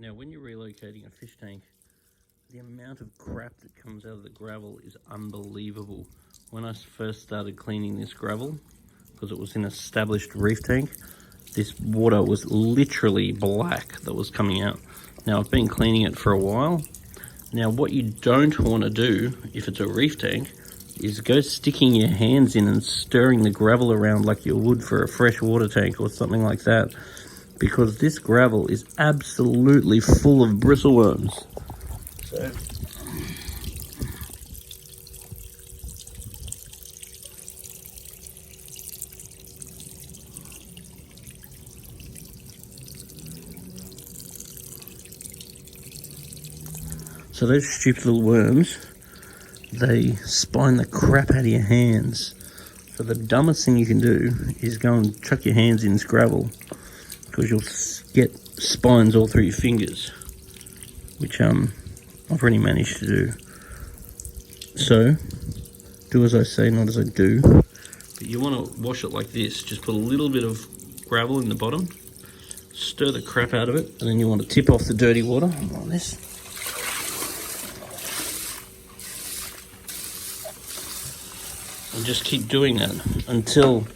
Now, when you're relocating a fish tank, the amount of crap that comes out of the gravel is unbelievable. When I first started cleaning this gravel, because it was in an established reef tank, this water was literally black that was coming out. Now, I've been cleaning it for a while. Now, what you don't want to do, if it's a reef tank, is go sticking your hands in and stirring the gravel around like you would for a freshwater tank or something like that, because this gravel is absolutely full of bristleworms. So those stupid little worms, they spine the crap out of your hands. So the dumbest thing you can do is go and chuck your hands in this gravel, because you'll get spines all through your fingers, which I've already managed to do. So do as I say, not as I do. But you want to wash it like this. Just put a little bit of gravel in the bottom, stir the crap out of it, and then you want to tip off the dirty water like this. And just keep doing that until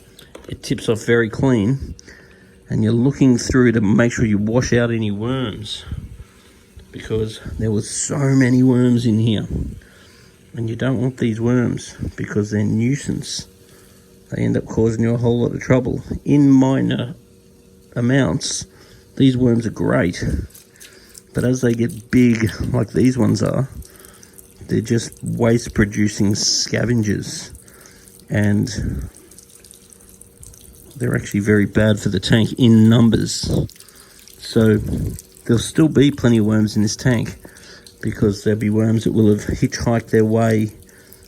it tips off very clean, and you're looking through to make sure you wash out any worms, because there was so many worms in here, and you don't want these worms because they're nuisance. They end up causing you a whole lot of trouble. In minor amounts, these worms are great, but as they get big like these ones are, they're just waste producing scavengers. And they're actually very bad for the tank in numbers. So there'll still be plenty of worms in this tank, because there'll be worms that will have hitchhiked their way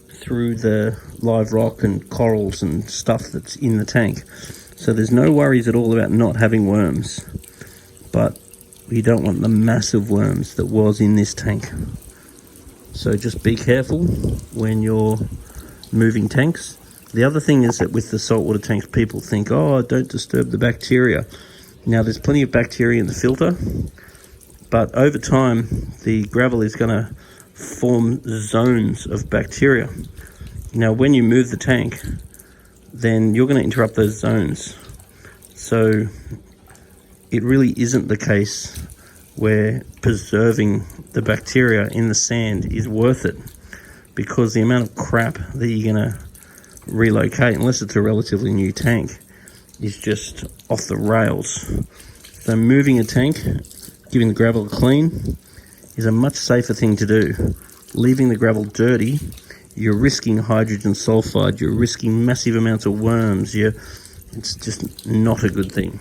through the live rock and corals and stuff that's in the tank. So there's no worries at all about not having worms, but you don't want the massive worms that was in this tank. So just be careful when you're moving tanks. The other thing is that with the saltwater tanks, people think, oh, don't disturb the bacteria. Now, there's plenty of bacteria in the filter, but over time, the gravel is going to form zones of bacteria. Now, when you move the tank, then you're going to interrupt those zones. So it really isn't the case where preserving the bacteria in the sand is worth it, because the amount of crap that you're going to relocate, unless it's a relatively new tank, is just off the rails. So moving a tank, giving the gravel a clean, is a much safer thing to do. Leaving the gravel dirty, you're risking hydrogen sulfide, you're risking massive amounts of worms, it's just not a good thing.